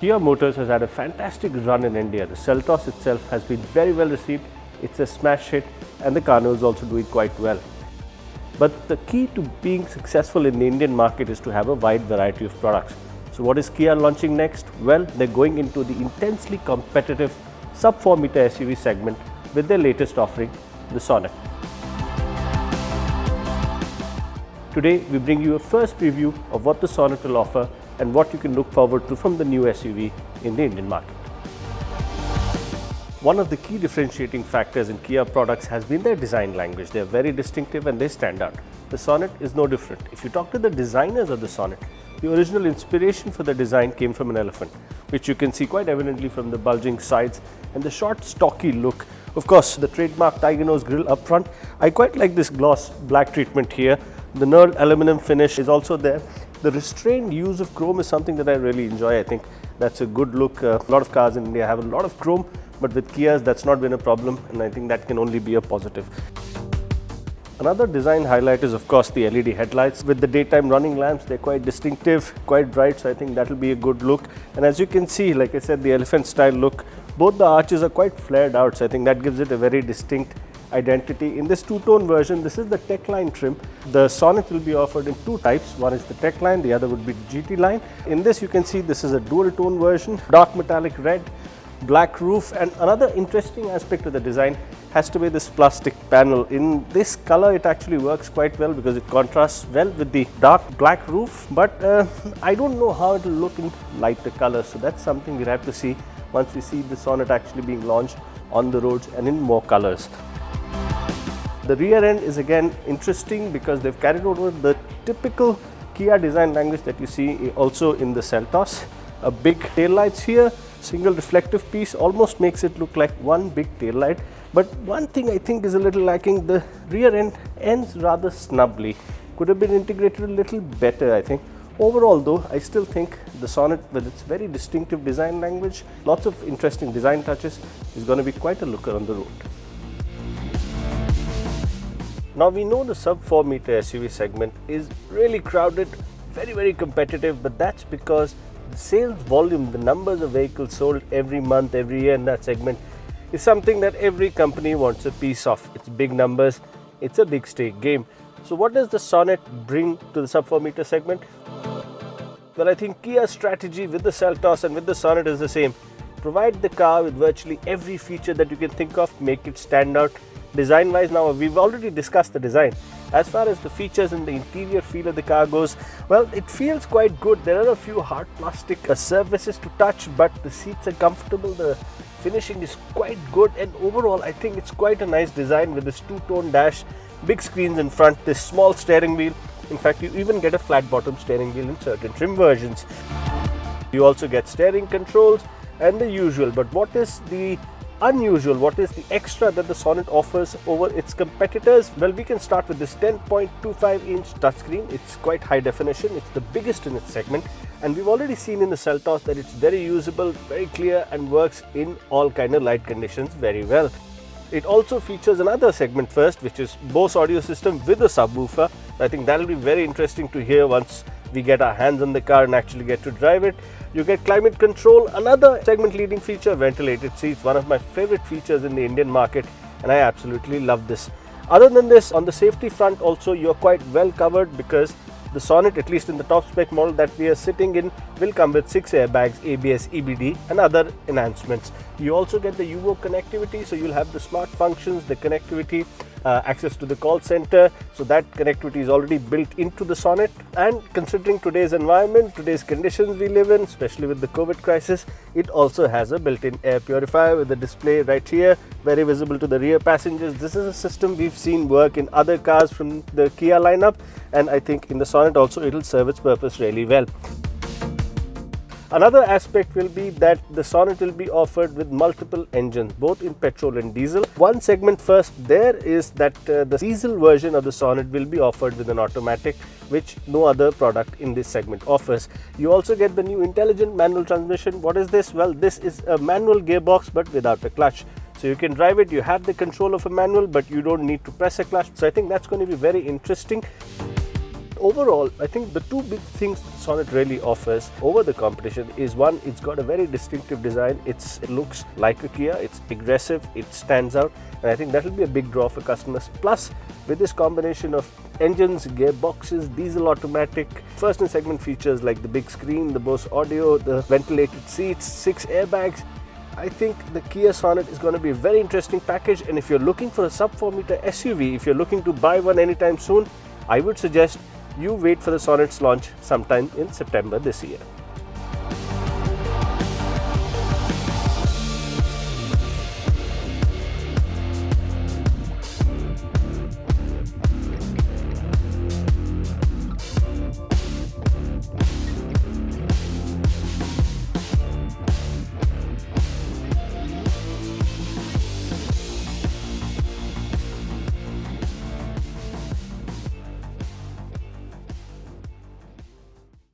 Kia Motors has had a fantastic run in India. The Seltos itself has been very well received. It's a smash hit and the Carnival is also doing quite well. But the key to being successful in the Indian market is to have a wide variety of products. So what is Kia launching next? Well, they're going into the intensely competitive sub 4 meter SUV segment with their latest offering, the Sonet. Today, we bring you a first preview of what the Sonet will offer and what you can look forward to from the new SUV in the Indian market. One of the key differentiating factors in Kia products has been their design language. They are very distinctive and they stand out. The Sonet is no different. If you talk to the designers of the Sonet, the original inspiration for the design came from an elephant, which you can see quite evidently from the bulging sides and the short, stocky look. Of course, the trademark tiger nose grille up front. I quite like this gloss black treatment here. The knurled aluminum finish is also there. The restrained use of chrome is something that I really enjoy. I think that's a good look. A lot of cars in India have a lot of chrome, but with Kias that's not been a problem, and I think that can only be a positive. Another design highlight is of course the LED headlights. With the daytime running lamps, they're quite distinctive, quite bright, so I think that will be a good look. And as you can see, like I said, the elephant style look, both the arches are quite flared out, so I think that gives it a very distinct identity. In this two-tone version, this is the Tech line trim. The Sonet will be offered in two types. One is the Tech line, the other would be the GT line. In this you can see this is a dual tone version, dark metallic red, black roof, and another interesting aspect of the design has to be this plastic panel. In this color it actually works quite well because it contrasts well with the dark black roof, but I don't know how it will look in lighter colors, so that's something we'll have to see once we see the Sonet actually being launched on the roads and in more colors. The rear end is again interesting because they've carried over the typical Kia design language that you see also in the Seltos. A big tail lights here, single reflective piece almost makes it look like one big tail light. But one thing I think is a little lacking, the rear end ends rather snubly. Could have been integrated a little better, I think. Overall though, I still think the Sonet with its very distinctive design language, lots of interesting design touches, is going to be quite a looker on the road. Now we know the sub 4 meter SUV segment is really crowded, very competitive, but that's because the sales volume, the numbers of vehicles sold every month, every year in that segment is something that every company wants a piece of. It's big numbers, it's a big stake game. So what does the Sonet bring to the sub 4 meter segment? Well, I think Kia's strategy with the Seltos and with the Sonet is the same. Provide the car with virtually every feature that you can think of, make it stand out. Design wise, now we've already discussed the design. As far as the features and the interior feel of the car goes, well, it feels quite good. There are a few hard plastic surfaces to touch, but the seats are comfortable, the finishing is quite good, and overall I think it's quite a nice design with this two-tone dash, big screens in front, this small steering wheel. In fact, you even get a flat bottom steering wheel in certain trim versions. You also get steering controls and the usual, but what is the unusual, what is the extra that the Sonet offers over its competitors? Well, we can start with this 10.25 inch touchscreen. It's quite high definition, it's the biggest in its segment, and we've already seen in the Seltos that it's very usable, very clear, and works in all kind of light conditions very well. It also features another segment first, which is Bose audio system with a subwoofer. I think that will be very interesting to hear once we get our hands on the car and actually get to drive it. You get climate control, another segment leading feature, ventilated seats, one of my favorite features in the Indian market, and I absolutely love this. Other than this, on the safety front also you're quite well covered because the Sonet, at least in the top spec model that we are sitting in, will come with 6 airbags, ABS, EBD and other enhancements. You also get the UO connectivity, so you'll have the smart functions, the connectivity, access to the call center, so that connectivity is already built into the Sonet. And considering today's environment, today's conditions we live in, especially with the COVID crisis, it also has a built-in air purifier with a display right here, very visible to the rear passengers. This is a system we've seen work in other cars from the Kia lineup, and I think in the Sonet also it will serve its purpose really well. Another aspect will be that the Sonet will be offered with multiple engines, both in petrol and diesel. One segment first there is that the diesel version of the Sonet will be offered with an automatic, which no other product in this segment offers. You also get the new intelligent manual transmission. What is this? Well, this is a manual gearbox but without a clutch. So you can drive it, you have the control of a manual, but you don't need to press a clutch. So I think that's going to be very interesting. overall, I think the two big things that Sonet really offers over the competition is, one, it's got a very distinctive design. It looks like a Kia, it's aggressive, it stands out, and I think that will be a big draw for customers. Plus, with this combination of engines, gearboxes, diesel automatic, first in segment features like the big screen, the Bose audio, the ventilated seats, 6 airbags, I think the Kia Sonet is going to be a very interesting package. And if you're looking for a sub 4 meter SUV, if you're looking to buy one anytime soon, I would suggest you wait for the Sonet's launch sometime in September this year.